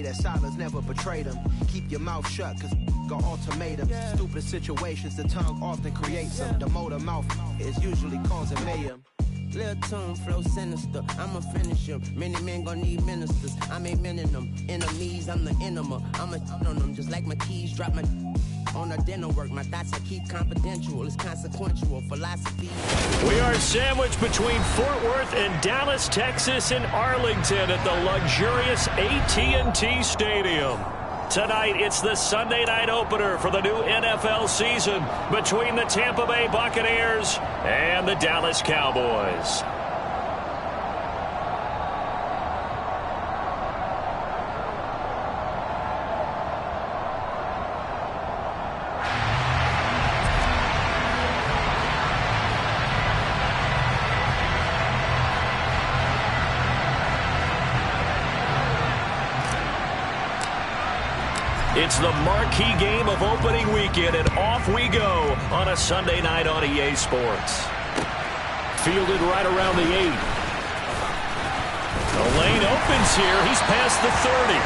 That silence never betrayed them. Keep your mouth shut, cause got ultimatums. Stupid situations, the tongue often creates them. The motor mouth is usually causing mayhem. Lil' tune, flow sinister, I'ma finish him. Many men gon' need ministers, I ain't mending them. Enemies, I'm the enema, I'ma on them. Just like my keys, drop my on the dinner work. My thoughts I keep confidential, it's consequential philosophy. We are sandwiched between Fort Worth and Dallas, Texas, and Arlington at the luxurious AT&T Stadium. Tonight, it's the Sunday night opener for the new NFL season between the Tampa Bay Buccaneers and the Dallas Cowboys. It's the marquee game of opening weekend, and off we go on a Sunday night on EA Sports. Fielded right around the 8. The lane opens here. He's past the 30.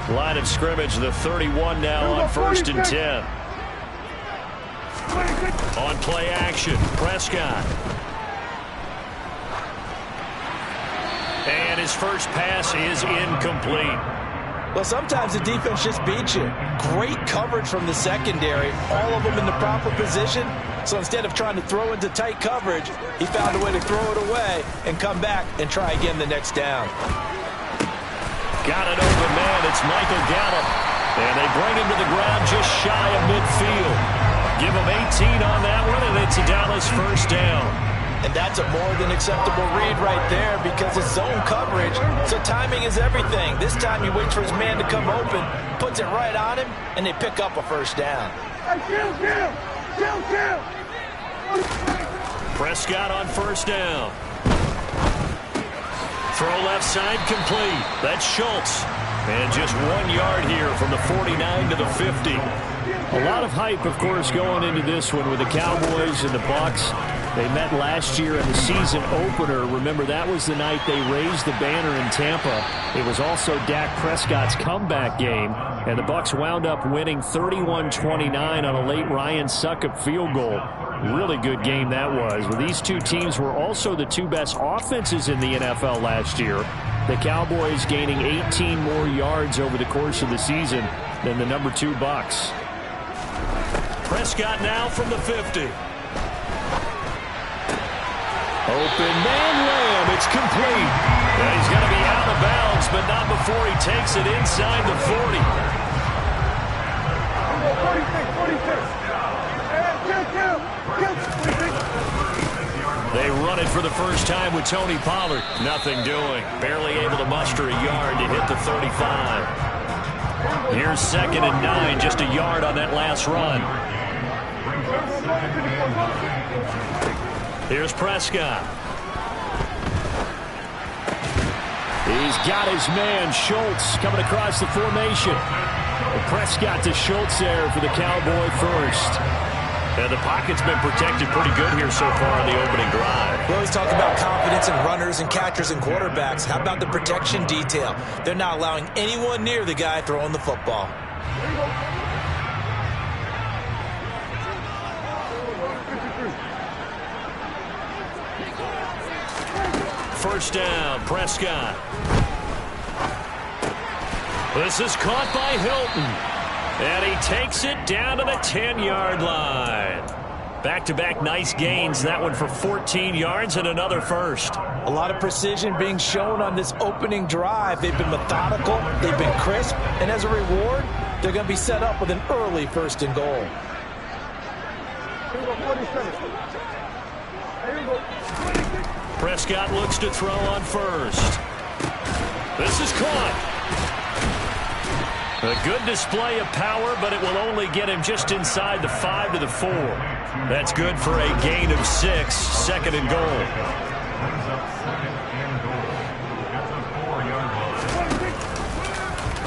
Line of scrimmage, the 31 now on 1st and 10. On play action, Prescott. And his first pass is incomplete. Well, sometimes the defense just beats you. Great coverage from the secondary, all of them in the proper position. So instead of trying to throw into tight coverage, he found a way to throw it away and come back and try again the next down. Got it over man. It's Michael Gallup. And they bring him to the ground just shy of midfield. Give him 18 on that one, and it's a Dallas first down. And that's a more than acceptable read right there because it's zone coverage, so timing is everything. This time he waits for his man to come open, puts it right on him, and they pick up a first down. Prescott on first down. Throw left side complete. That's Schultz. And just 1 yard here from the 49 to the 50. A lot of hype, of course, going into this one with the Cowboys and the Bucs. They met last year in the season opener. Remember, that was the night they raised the banner in Tampa. It was also Dak Prescott's comeback game. And the Bucs wound up winning 31-29 on a late Ryan Succop field goal. Really good game that was. Well, these two teams were also the two best offenses in the NFL last year. The Cowboys gaining 18 more yards over the course of the season than the number 2 Bucs. Prescott now from the 50. Open man Lamb. It's complete. And he's going to be out of bounds, but not before he takes it inside the 40. 46. They run it for the first time with Tony Pollard. Nothing doing. Barely able to muster a yard to hit the 35. Here's 2nd and 9. Just a yard on that last run. Here's Prescott. He's got his man, Schultz, coming across the formation. Prescott to Schultz there for the Cowboy first. And the pocket's been protected pretty good here so far on the opening drive. We always talk about confidence in runners and catchers and quarterbacks. How about the protection detail? They're not allowing anyone near the guy throwing the football. First down, Prescott. This is caught by Hilton. And he takes it down to the 10-yard line. Back-to-back nice gains. That one for 14 yards and another first. A lot of precision being shown on this opening drive. They've been methodical. They've been crisp. And as a reward, they're going to be set up with an early 1st and goal. Prescott looks to throw on first. This is caught. A good display of power, but it will only get him just inside the 5 to the 4. That's good for a gain of 6, second and goal.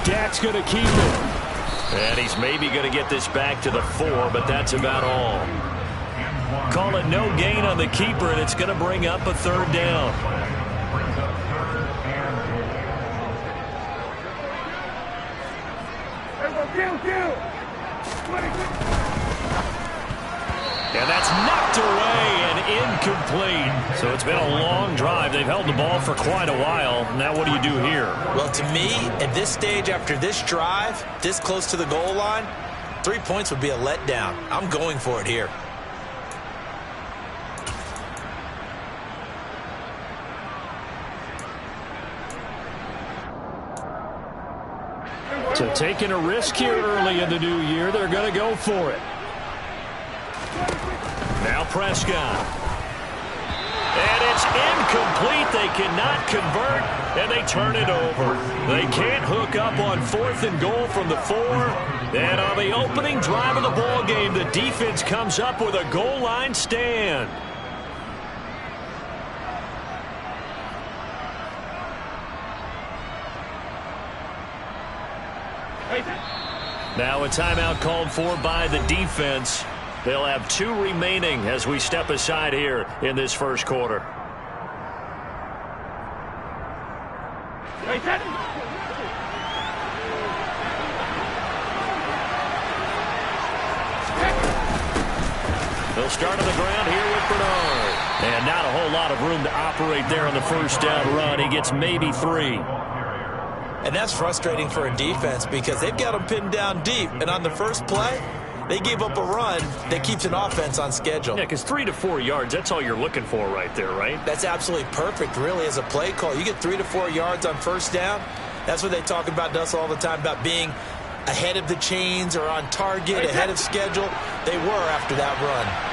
Dak's going to keep it. And he's maybe going to get this back to the 4, but that's about all. Call it no gain on the keeper, and it's going to bring up a third down. And that's knocked away and incomplete. So it's been a long drive. They've held the ball for quite a while. Now what do you do here? Well, to me, at this stage, after this drive, this close to the goal line, 3 points would be a letdown. I'm going for it here. So taking a risk here early in the new year, they're going to go for it. Now Prescott. And it's incomplete. They cannot convert, and they turn it over. They can't hook up on 4th and goal from the 4. And on the opening drive of the ball game, the defense comes up with a goal line stand. Now a timeout called for by the defense. They'll have 2 remaining as we step aside here in this first quarter. They'll start on the ground here with Bernard. And not a whole lot of room to operate there on the first down run. He gets maybe 3. And that's frustrating for a defense because they've got them pinned down deep. And on the first play, they gave up a run that keeps an offense on schedule. Yeah, because 3 to 4 yards, that's all you're looking for right there, right? That's absolutely perfect, really, as a play call. You get 3 to 4 yards on first down. That's what they talk about to us all the time, about being ahead of the chains or on target, ahead of schedule. They were after that run.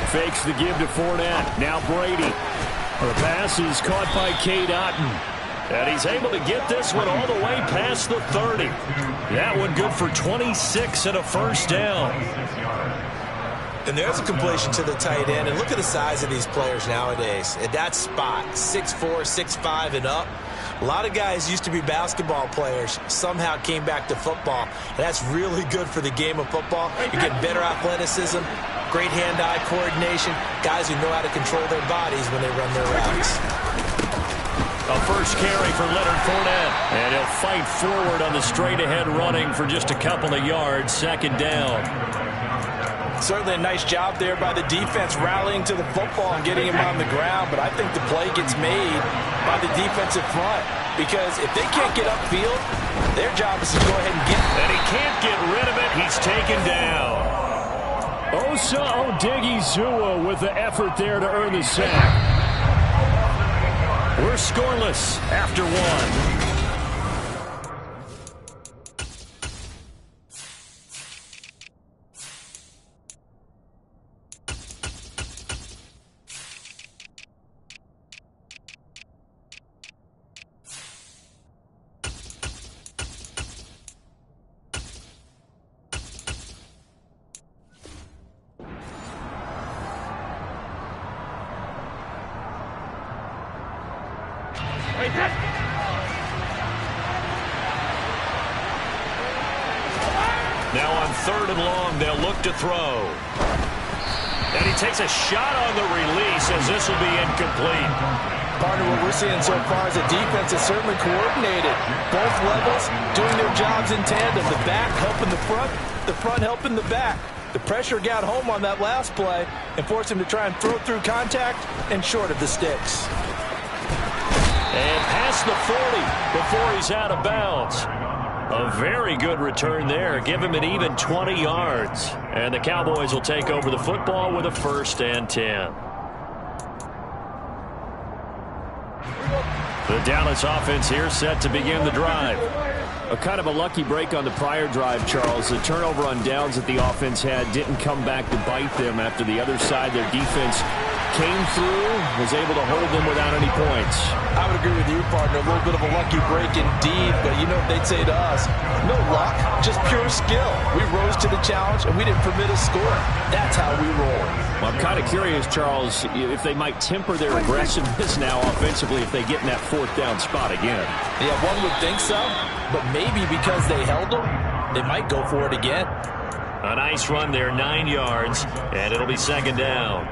Fakes the give to Fournette. Now Brady. The pass is caught by Cade Otton. And he's able to get this one all the way past the 30. That one good for 26 and a first down. And there's a completion to the tight end. And look at the size of these players nowadays. At that spot, 6'4", 6'5", and up. A lot of guys used to be basketball players, somehow came back to football. And that's really good for the game of football. You get better athleticism, great hand-eye coordination, guys who know how to control their bodies when they run their routes. A first carry for Leonard Fournette. And he'll fight forward on the straight-ahead running for just a couple of yards, second down. Certainly a nice job there by the defense rallying to the football and getting him on the ground, but I think the play gets made by the defensive front because if they can't get upfield, their job is to go ahead and get it. And he can't get rid of it. He's taken down. Osa Odighizuwa with the effort there to earn the sack. We're scoreless after 1. Now on 3rd and long, they'll look to throw. And he takes a shot on the release as this will be incomplete. Partner, what we're seeing so far is a defense is certainly coordinated. Both levels doing their jobs in tandem. The back helping the front helping the back. The pressure got home on that last play and forced him to try and throw through contact and short of the sticks. And past the 40 before he's out of bounds. A very good return there. Give him an even 20 yards. And the Cowboys will take over the football with a 1st and 10. The Dallas offense here set to begin the drive. A kind of a lucky break on the prior drive, Charles. The turnover on downs that the offense had didn't come back to bite them after the other side. Their defense came through, was able to hold them without any points. I would agree with you, partner. A little bit of a lucky break indeed, but you know what they'd say to us? No luck, just pure skill. We rose to the challenge, and we didn't permit a score. That's how we roll. Well, I'm kind of curious, Charles, if they might temper their aggressiveness now offensively if they get in that fourth down spot again. Yeah, one would think so, but maybe because they held them, they might go for it again. A nice run there, 9 yards, and it'll be second down.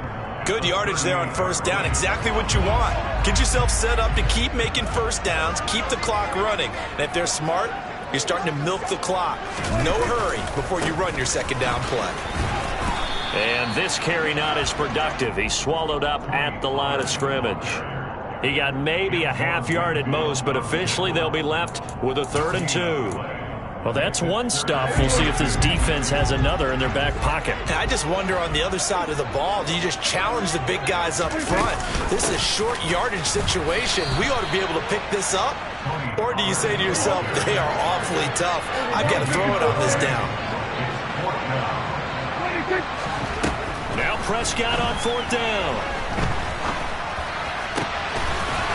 Good yardage there on first down, exactly what you want. Get yourself set up to keep making first downs, keep the clock running. And if they're smart, you're starting to milk the clock. No hurry before you run your second down play. And this carry not as productive. He swallowed up at the line of scrimmage. He got maybe a half yard at most, but officially they'll be left with a 3rd and 2. Well, that's one stuff. We'll see if this defense has another in their back pocket. I just wonder on the other side of the ball, do you just challenge the big guys up front? This is a short yardage situation. We ought to be able to pick this up. Or do you say to yourself, they are awfully tough. I've got to throw it on this down. Now Prescott on 4th down.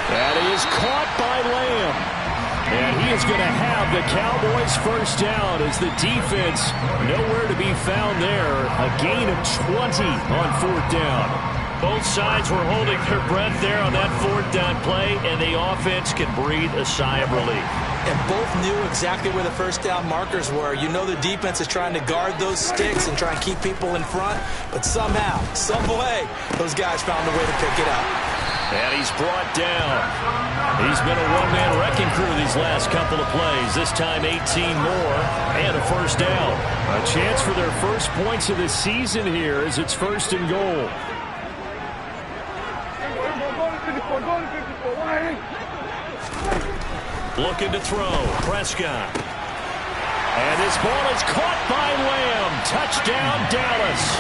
That is caught by Lamb. And he is going to have the Cowboys first down as the defense nowhere to be found there. A gain of 20 on 4th down. Both sides were holding their breath there on that 4th down play, and the offense can breathe a sigh of relief. And both knew exactly where the first down markers were. You know the defense is trying to guard those sticks and try and keep people in front, but somehow, some way, those guys found a way to pick it up. And he's brought down. He's been a one-man wrecking crew these last couple of plays. This time 18 more and a first down. A chance for their first points of the season here as it's 1st and goal. Looking to throw. Prescott. And this ball is caught by Lamb. Touchdown, Dallas.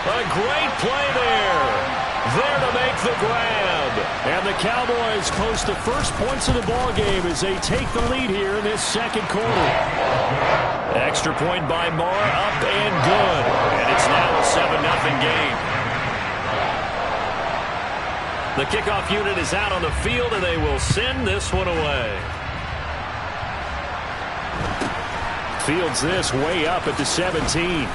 A great play there. There to make the grab. And the Cowboys post the first points of the ball game as they take the lead here in this second quarter. Extra point by Marr, up and good. And it's now a 7-0 game. The kickoff unit is out on the field, and they will send this one away. Fields this way up at the 17.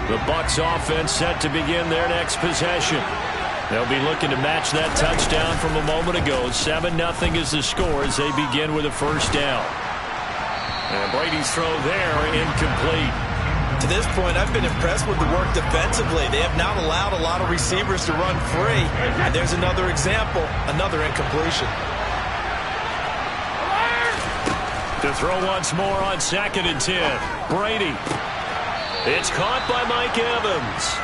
The Bucs offense set to begin their next possession. They'll be looking to match that touchdown from a moment ago. 7-0 is the score as they begin with a first down. And Brady's throw there incomplete. To this point, I've been impressed with the work defensively. They have not allowed a lot of receivers to run free. And there's another example, another incompletion. To throw once more on 2nd and 10. Brady. It's caught by Mike Evans.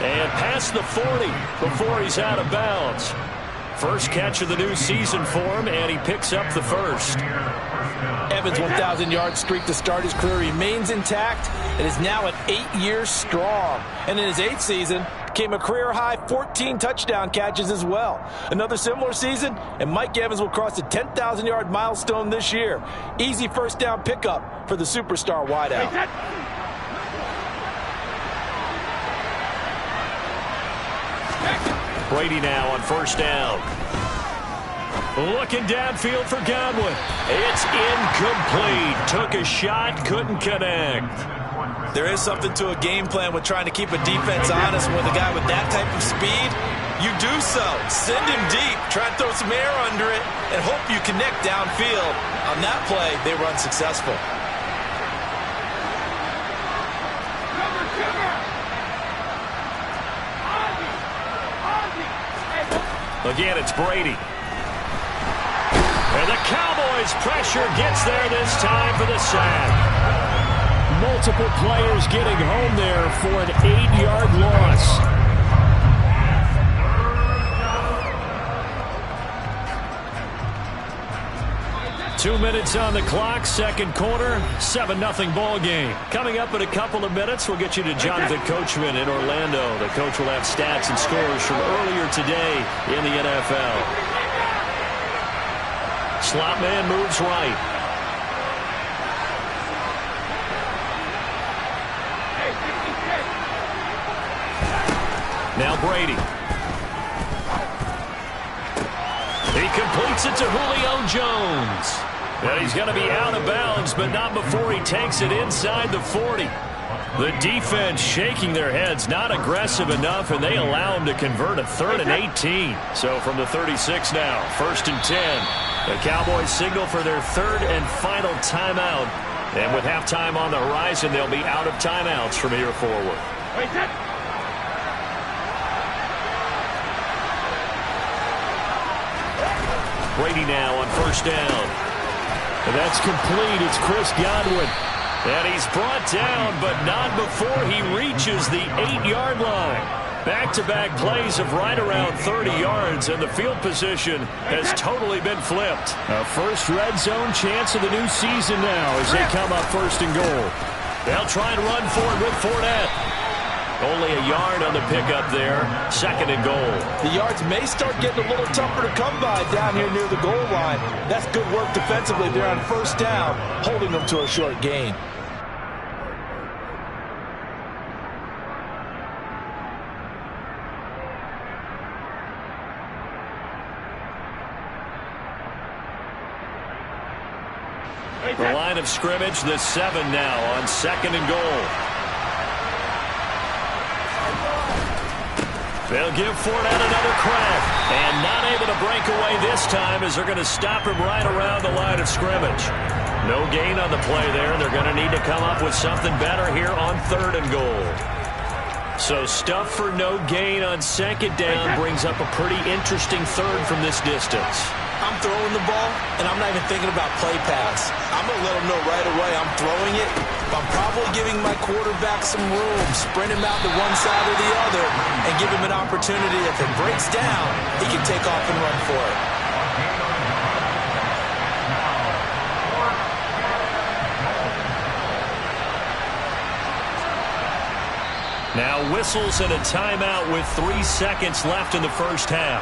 And past the 40 before he's out of bounds. First catch of the new season for him, and he picks up the first. Evans' 1,000-yard streak to start his career remains intact and is now at 8 years strong. And in his 8th season, came a career-high 14 touchdown catches as well. Another similar season, and Mike Evans will cross the 10,000-yard milestone this year. Easy first down pickup for the superstar wideout. Brady now on first down. Looking downfield for Godwin. It's incomplete. Took a shot, couldn't connect. There is something to a game plan with trying to keep a defense honest. With a guy with that type of speed, you do so. Send him deep. Try and throw some air under it and hope you connect downfield. On that play, they were unsuccessful. Again, it's Brady. And the Cowboys' pressure gets there this time for the sack. Multiple players getting home there for an 8-yard loss. Two minutes on the clock, second quarter, 7-0 ball game. Coming up in a couple of minutes, we'll get you to Jonathan Coachman in Orlando. The coach will have stats and scores from earlier today in the NFL. Slot man moves right. Now Brady. He completes it to Julio Jones. And he's going to be out of bounds, but not before he takes it inside the 40. The defense shaking their heads, not aggressive enough, and they allow him to convert a 3rd and 18. So from the 36 now, 1st and 10. The Cowboys signal for their 3rd and final timeout. And with halftime on the horizon, they'll be out of timeouts from here forward. Brady now on 1st down. And that's complete. It's Chris Godwin. And he's brought down, but not before he reaches the 8-yard line. Back-to-back plays of right around 30 yards, and the field position has totally been flipped. A first red zone chance of the new season now as they come up 1st and goal. They'll try and run for it with Fournette. Only a yard on the pickup there. 2nd and goal. The yards may start getting a little tougher to come by down here near the goal line. That's good work defensively there on 1st down, holding them to a short gain. The line of scrimmage, the 7 now on 2nd and goal. They'll give Fournette another crack. And not able to break away this time as they're going to stop him right around the line of scrimmage. No gain on the play there. They're going to need to come up with something better here on 3rd and goal. So stuff for no gain on 2nd down brings up a pretty interesting 3rd from this distance. I'm throwing the ball, and I'm not even thinking about play pass. I'm going to let him know right away I'm throwing it. I'm probably giving my quarterback some room, sprint him out to one side or the other, and give him an opportunity. If it breaks down, he can take off and run for it. Now whistles and a timeout with 3 seconds left in the 1st half.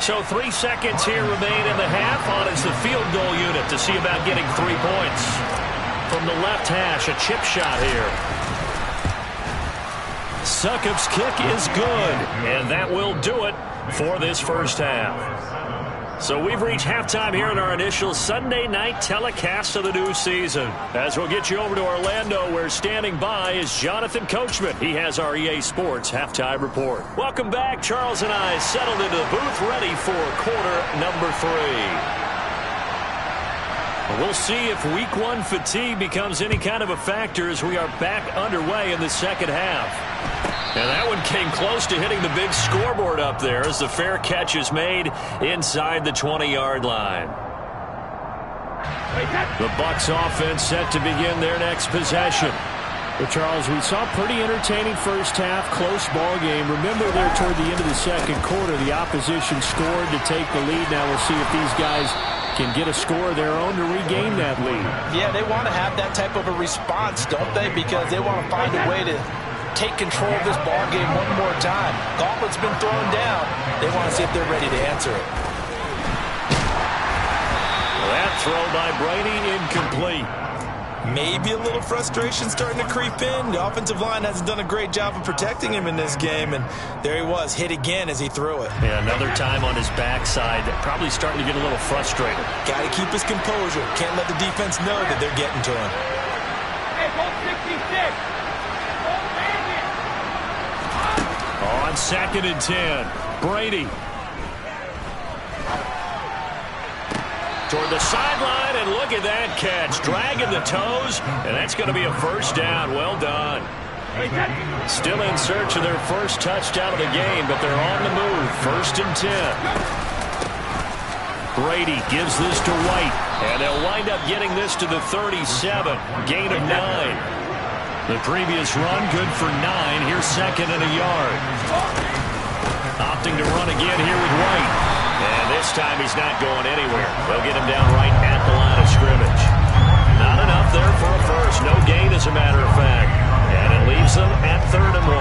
So 3 seconds here remain in the half. On is the field goal unit to see about getting 3 points. From the left hash, a chip shot here. Succop's kick is good, and that will do it for this 1st half. So we've reached halftime here in our initial Sunday night telecast of the new season. As we'll get you over to Orlando, where standing by is Jonathan Coachman. He has our EA Sports halftime report. Welcome back. Charles and I settled into the booth, ready for quarter number 3. We'll see if week 1 fatigue becomes any kind of a factor as we are back underway in the 2nd half. And that one came close to hitting the big scoreboard up there as the fair catch is made inside the 20-yard line. The Bucs offense set to begin their next possession. Well, Charles, we saw pretty entertaining 1st half, close ball game. Remember there toward the end of the 2nd quarter, the opposition scored to take the lead. Now we'll see if these guys can get a score of their own to regain that lead. Yeah, they want to have that type of a response, don't they? Because they want to find a way to take control of this ball game one more time. Gauntlet's been thrown down. They want to see if they're ready to answer it. That throw by Brady incomplete. Maybe a little frustration starting to creep in. The offensive line hasn't done a great job of protecting him in this game, and there he was, hit again as he threw it. Yeah, another time on his backside, probably starting to get a little frustrated. Got to keep his composure. Can't let the defense know that they're getting to him. Hey, hold 66. On 2nd and 10, Brady. Toward the sideline, and look at that catch. Dragging the toes, and that's going to be a 1st down. Well done. Still in search of their first touchdown of the game, but they're on the move. 1st and 10. Brady gives this to White, and they'll wind up getting this to the 37. Gain of 9. The previous run, good for 9. Here's 2nd and a yard. Opting to run again here with White. And this time he's not going anywhere. They'll get him down right at the line of scrimmage. Not enough there for a first. No gain, as a matter of fact. And it leaves them at 3rd and 1.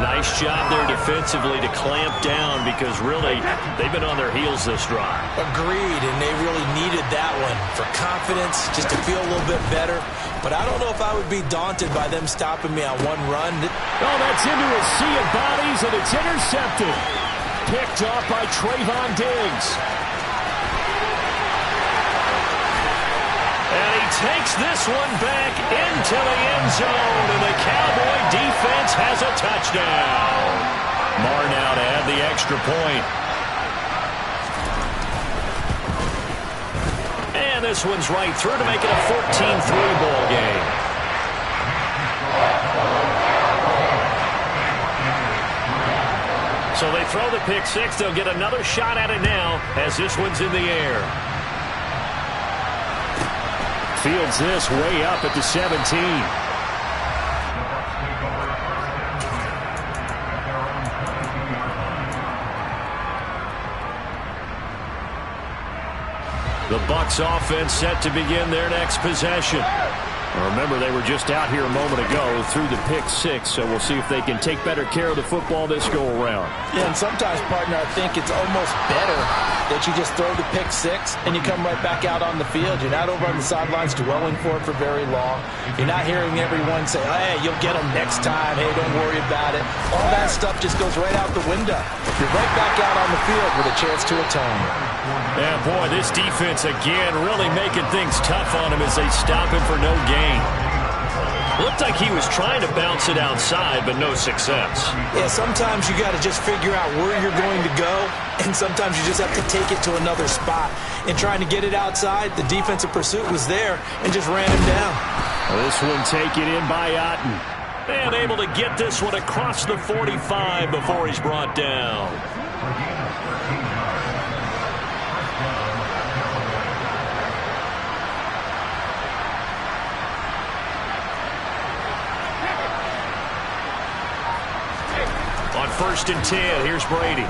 Nice job there defensively to clamp down because really they've been on their heels this drive. Agreed, and they really needed that one for confidence, just to feel a little bit better. But I don't know if I would be daunted by them stopping me on one run. Oh, that's into a sea of bodies, and it's intercepted. Picked off by Trayvon Diggs. And he takes this one back into the end zone, and the Cowboy defense has a touchdown. Marr now to add the extra point. And this one's right through to make it a 14-3 ball game. So they throw the pick six. They'll get another shot at it now as this one's in the air. Fields this way up at the 17. The Bucs offense set to begin their next possession. Remember, they were just out here a moment ago through the pick six, so we'll see if they can take better care of the football this go-around. Yeah, and sometimes, partner, I think it's almost better that you just throw the pick six and you come right back out on the field. You're not over on the sidelines dwelling for it for very long. You're not hearing everyone say, hey, you'll get them next time. Hey, don't worry about it. All that stuff just goes right out the window. You're right back out on the field with a chance to atone. Yeah, boy, this defense again really making things tough on him as they stop him for no gain. Looked like he was trying to bounce it outside, but no success. Yeah, sometimes you got to just figure out where you're going to go, and sometimes you just have to take it to another spot. And trying to get it outside, the defensive pursuit was there and just ran him down. Well, this one taken in by Otten. And able to get this one across the 45 before he's brought down. On 1st and 10, here's Brady.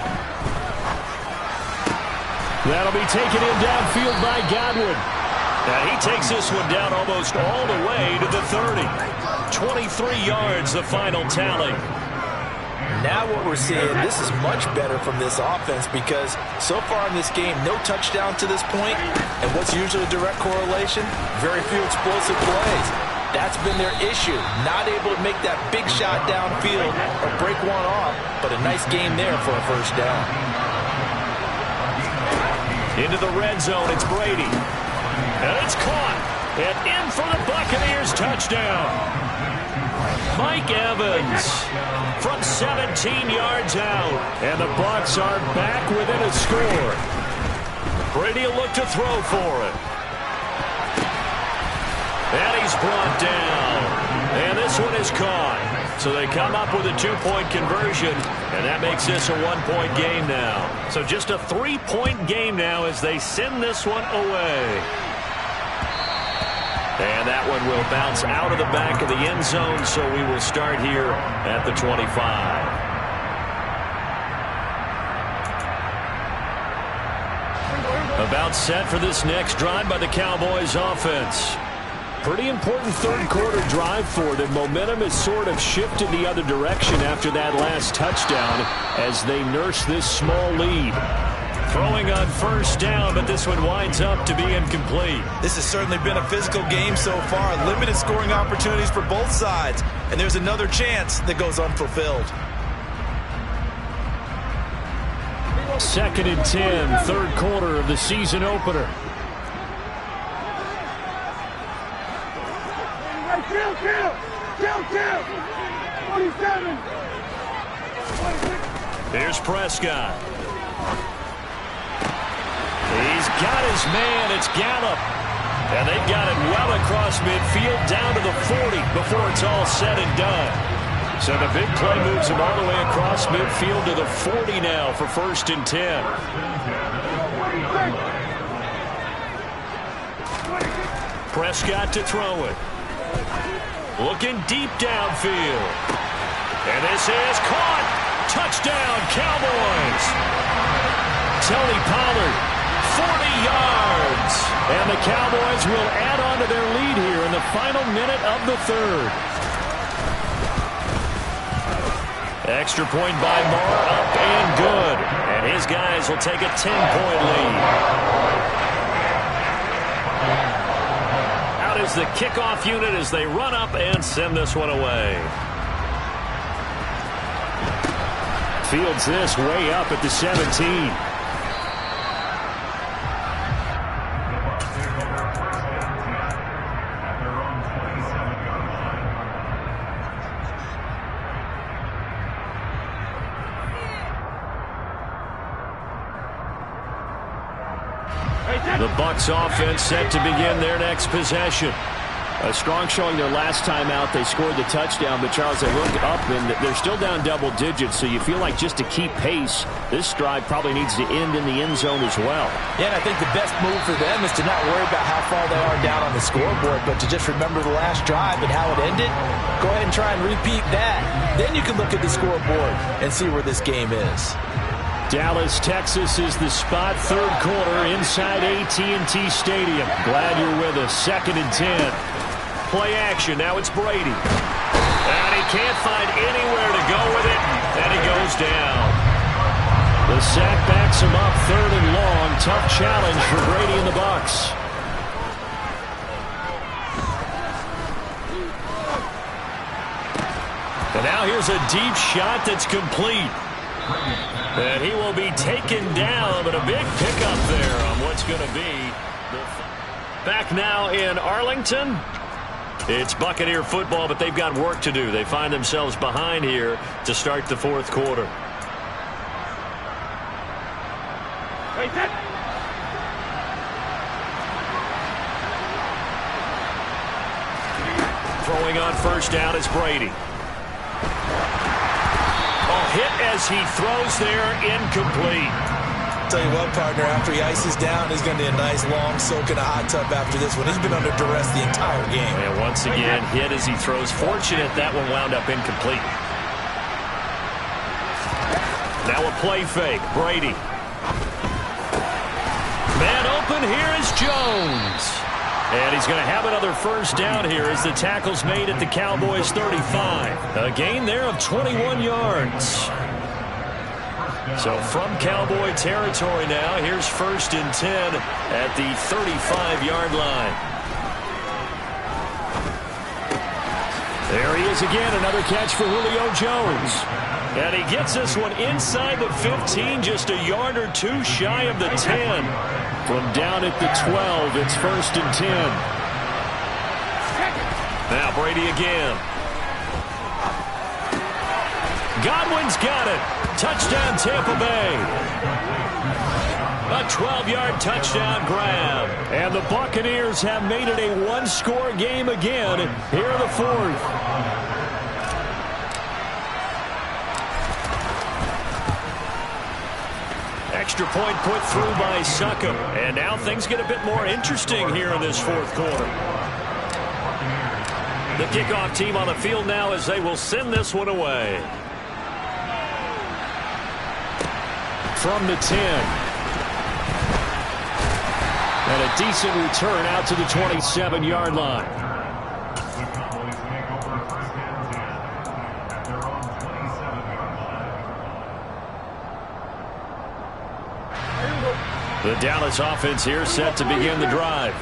That'll be taken in downfield by Godwin. And he takes this one down almost all the way to the 30. 23 yards, the final tally. Now what we're seeing, this is much better from this offense because so far in this game, no touchdown to this point. And what's usually a direct correlation? Very few explosive plays. That's been their issue. Not able to make that big shot downfield or break one off, but a nice game there for a first down. Into the red zone, it's Brady. And it's caught. And in for the Buccaneers touchdown. Mike Evans from 17 yards out. And the Bucs are back within a score. Brady will look to throw for it. And he's brought down. And this one is caught. So they come up with a 2-point conversion, and that makes this a 1-point game now. So just a 3-point game now as they send this one away. And that one will bounce out of the back of the end zone, so we will start here at the 25. About set for this next drive by the Cowboys offense. Pretty important third-quarter drive for them. Momentum has sort of shifted the other direction after that last touchdown as they nurse this small lead. Throwing on 1st down, but this one winds up to be incomplete. This has certainly been a physical game so far. Limited scoring opportunities for both sides. And there's another chance that goes unfulfilled. 2nd and 10, third quarter of the season opener. Kill! 47! Here's Prescott. He's got his man. It's Gallup. And they've got it well across midfield down to the 40 before it's all said and done. So the big play moves him all the way across midfield to the 40 now for 1st and 10. Prescott to throw it. Looking deep downfield. And this is caught. Touchdown, Cowboys. Tony Pollard, 40 yards. And the Cowboys will add on to their lead here in the final minute of the third. Extra point by Marr, up and good. And his guys will take a 10-point lead. Out is the kickoff unit as they run up and send this one away. Fields this way up at the 17. The Bucs offense set to begin their next possession. A strong showing their last time out. They scored the touchdown, but Charles, they look up and they're still down double digits, so you feel like just to keep pace, this drive probably needs to end in the end zone as well. Yeah, and I think the best move for them is to not worry about how far they are down on the scoreboard, but to just remember the last drive and how it ended. Go ahead and try and repeat that. Then you can look at the scoreboard and see where this game is. Dallas, Texas is the spot. Third quarter inside AT&T Stadium. Glad you're with us. 2nd and 10. Play action. Now it's Brady. And he can't find anywhere to go with it. And he goes down. The sack backs him up. 3rd and long. Tough challenge for Brady and the Bucs. And now here's a deep shot that's complete. And he will be taken down, but a big pickup there on what's going to be. Back now in Arlington. It's Buccaneer football, but they've got work to do. They find themselves behind here to start the 4th quarter. Throwing on first down is Brady. Hit as he throws there, incomplete. Tell you what, partner, after he ices down, he's going to be a nice long soak in a hot tub after this one. He's been under duress the entire game. And once again, hit as he throws. Fortunate that one wound up incomplete. Now a play fake. Brady. Man open, here is Jones. And he's going to have another first down here as the tackle's made at the Cowboys 35. A gain there of 21 yards. So from Cowboy territory now, here's 1st and 10 at the 35-yard line. There he is again, another catch for Julio Jones. And he gets this one inside the 15, just a yard or two shy of the 10. From down at the 12, it's 1st and 10. Now Brady again. Godwin's got it. Touchdown, Tampa Bay. A 12-yard touchdown grab. And the Buccaneers have made it a one-score game again here in the 4th. Extra point put through by Succop. And now things get a bit more interesting here in this 4th quarter. The kickoff team on the field now as they will send this one away. From the 10. And a decent return out to the 27-yard line. The Dallas offense here set to begin the drive.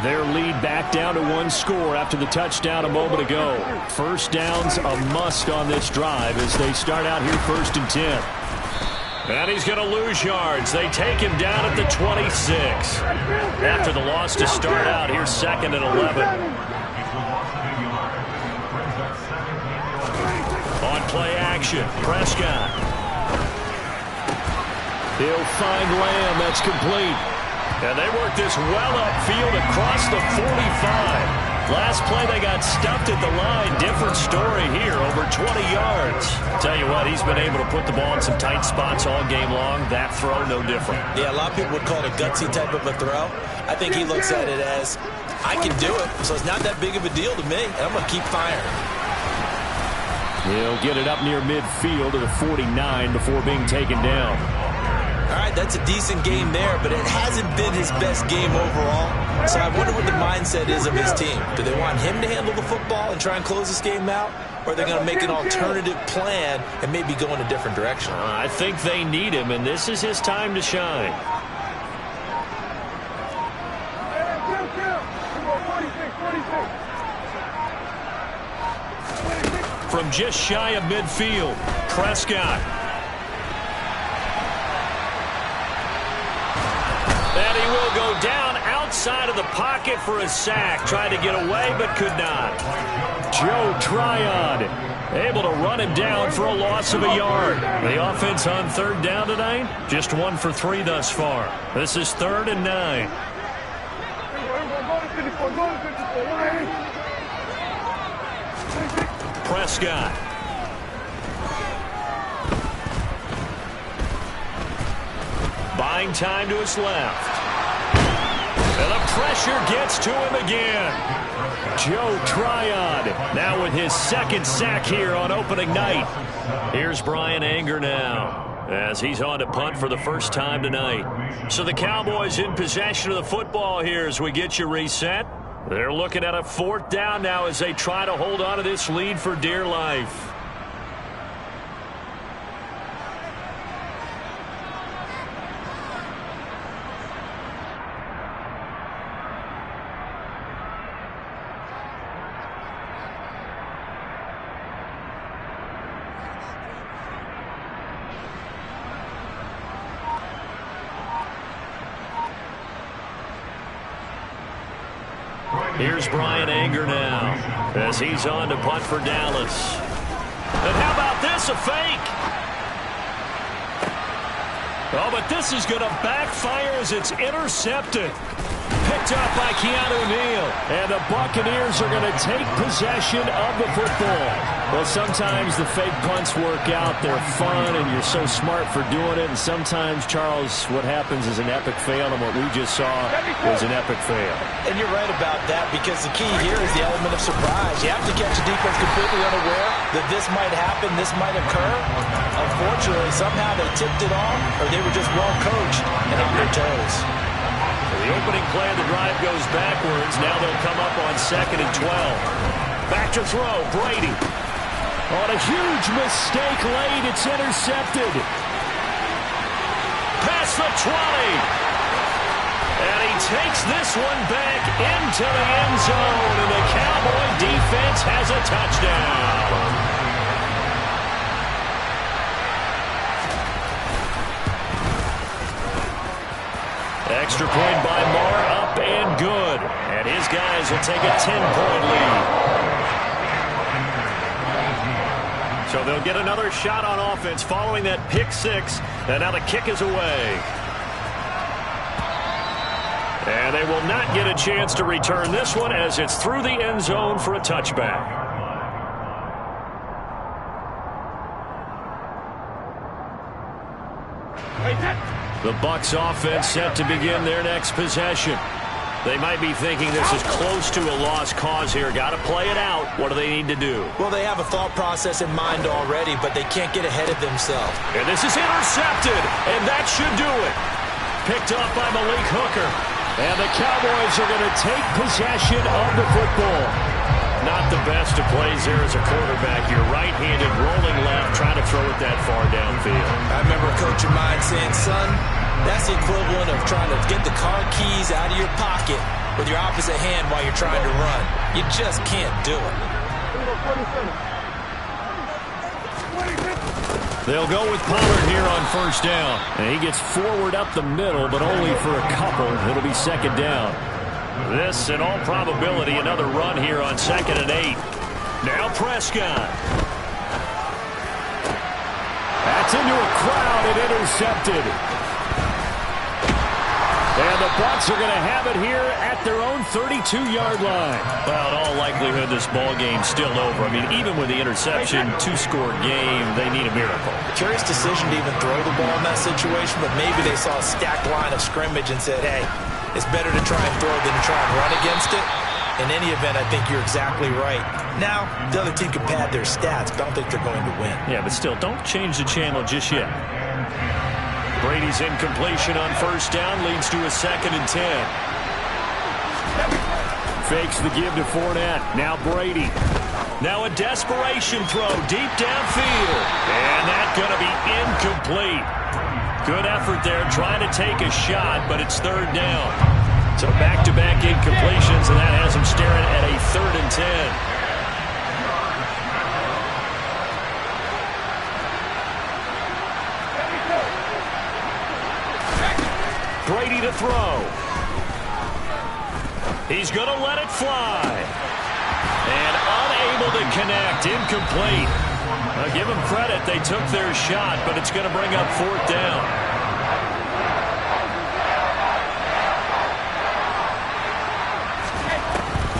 Their lead back down to 1 score after the touchdown a moment ago. First down's a must on this drive as they start out here 1st and 10. And he's going to lose yards. They take him down at the 26. After the loss to start out, here's 2nd and 11. On play action, Prescott. He'll find Lamb. That's complete. And they work this well upfield across the 45. Last play, they got stuffed at the line. Different story here, over 20 yards. Tell you what, he's been able to put the ball in some tight spots all game long. That throw, no different. Yeah, a lot of people would call it a gutsy type of a throw. I think he looks at it as, I can do it, so it's not that big of a deal to me, and I'm going to keep firing. He'll get it up near midfield to the 49 before being taken down. All right, that's a decent game there, but it hasn't been his best game overall. So I wonder what the mindset is of his team. Do they want him to handle the football and try and close this game out? Or are they going to make an alternative plan and maybe go in a different direction? I think they need him, and this is his time to shine. From just shy of midfield, Prescott. And he will go down outside of the pocket for a sack. Tried to get away, but could not. Joe Tryon able to run him down for a loss of a yard. The offense on third down tonight, just 1 for 3 thus far. This is 3rd and 9. Prescott. Buying time to his left. And the pressure gets to him again. Joe Tryon now with his 2nd sack here on opening night. Here's Bryan Anger now as he's on to punt for the first time tonight. So the Cowboys in possession of the football here as we get you reset. They're looking at a 4th down now as they try to hold on to this lead for dear life. Here's Bryan Anger now as he's on to punt for Dallas. And how about this, a fake? Oh, but this is going to backfire as it's intercepted. Picked up by Keanu Neal. And the Buccaneers are going to take possession of the football. Well, sometimes the fake punts work out. They're fun, and you're so smart for doing it. And sometimes, Charles, what happens is an epic fail, and what we just saw was an epic fail. And you're right about that, because the key here is the element of surprise. You have to catch a defense completely unaware that this might happen, this might occur. Unfortunately, somehow they tipped it off, or they were just well coached and on their toes. The opening play of the drive goes backwards. Now they'll come up on 2nd and 12. Back to throw, Brady. On a huge mistake late, it's intercepted. Past the 20. And he takes this one back into the end zone, and the Cowboy defense has a touchdown. Extra point by Marr, up and good. And his guys will take a 10-point lead. So they'll get another shot on offense following that pick 6. And now the kick is away. And they will not get a chance to return this one as it's through the end zone for a touchback. The Bucs offense set to begin their next possession. They might be thinking this is close to a lost cause here. Got to play it out. What do they need to do? Well, they have a thought process in mind already, but they can't get ahead of themselves. And this is intercepted, and that should do it. Picked up by Malik Hooker. And the Cowboys are going to take possession of the football. Not the best of plays there as a quarterback. You're right-handed, rolling left, trying to throw it that far downfield. I remember a coach of mine saying, son, that's the equivalent of trying to get the car keys out of your pocket with your opposite hand while you're trying to run. You just can't do it. They'll go with Pollard here on 1st down. And he gets forward up the middle, but only for a couple. It'll be 2nd down. This, in all probability, another run here on 2nd and 8. Now Prescott. That's into a crowd and intercepted. And the Bucs are going to have it here at their own 32-yard line. Well, in all likelihood, this ball game's still over. I mean, even with the interception, 2-score game, they need a miracle. Curious decision to even throw the ball in that situation, but maybe they saw a stacked line of scrimmage and said, hey, it's better to try and throw than to try and run against it. In any event, I think you're exactly right. Now, the other team can pad their stats, but I don't think they're going to win. Yeah, but still, don't change the channel just yet. Brady's incompletion on first down leads to a 2nd and 10. Fakes the give to Fournette. Now Brady. Now a desperation throw deep downfield. And that's going to be incomplete. Good effort there trying to take a shot, but it's 3rd down. So back-to-back incompletions, and that has him staring at a 3rd and 10. Brady to throw. He's going to let it fly. And unable to connect. Incomplete. I'll give them credit. They took their shot, but it's going to bring up 4th down.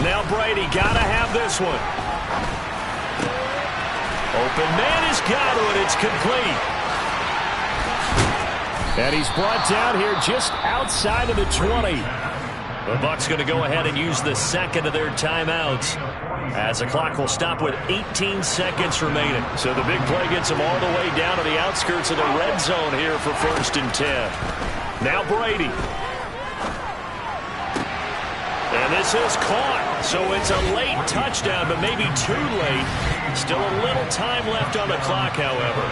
Now Brady got to have this one. Open man has got it. It's complete. And he's brought down here just outside of the 20. The Bucs going to go ahead and use the 2nd of their timeouts as the clock will stop with 18 seconds remaining. So the big play gets them all the way down to the outskirts of the red zone here for 1st and 10. Now Brady. And this is caught. So it's a late touchdown, but maybe too late. Still a little time left on the clock, however.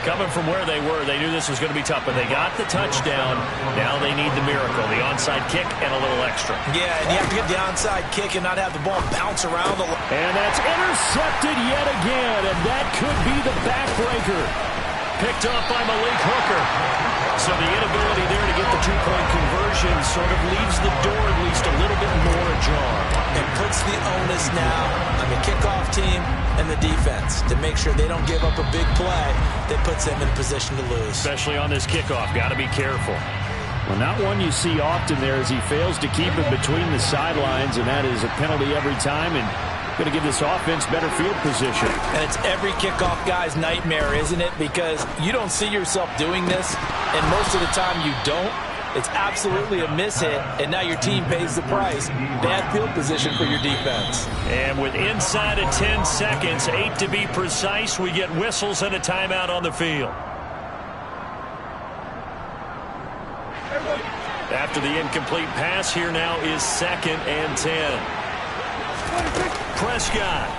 Coming from where they were, they knew this was going to be tough, but they got the touchdown. Now they need the miracle, the onside kick and a little extra. Yeah, and you have to get the onside kick and not have the ball bounce around. And that's intercepted yet again, and that could be the backbreaker. Picked off by Malik Hooker. So the inability there to get the 2-point conversion sort of leaves the door at least a little bit more ajar. And puts the onus now on the kickoff team and the defense to make sure they don't give up a big play that puts them in a position to lose. Especially on this kickoff. Got to be careful. Well, not one you see often there as he fails to keep it between the sidelines, and that is a penalty every time, and going to give this offense better field position. And it's every kickoff guy's nightmare, isn't it? Because you don't see yourself doing this, and most of the time you don't. It's absolutely a mishit, and now your team pays the price. Bad field position for your defense. And with inside of 10 seconds, 8 to be precise, we get whistles and a timeout on the field. After the incomplete pass, here now is 2nd and 10. Prescott.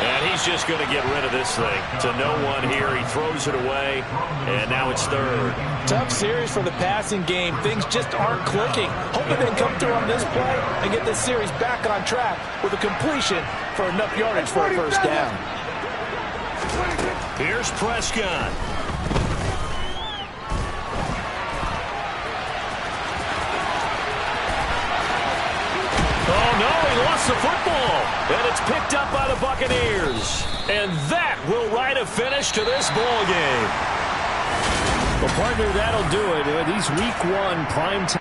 And he's just going to get rid of this thing. To no one here. He throws it away, and now it's 3rd. Tough series for the passing game. Things just aren't clicking. Hoping they can come through on this play and get this series back on track with a completion for enough yardage for a 1st down. Here's Prescott. Oh, no, he lost the football. And it's picked up by the Buccaneers. And that will write a finish to this ball game. Well, partner, that'll do it. These Week 1 primetime.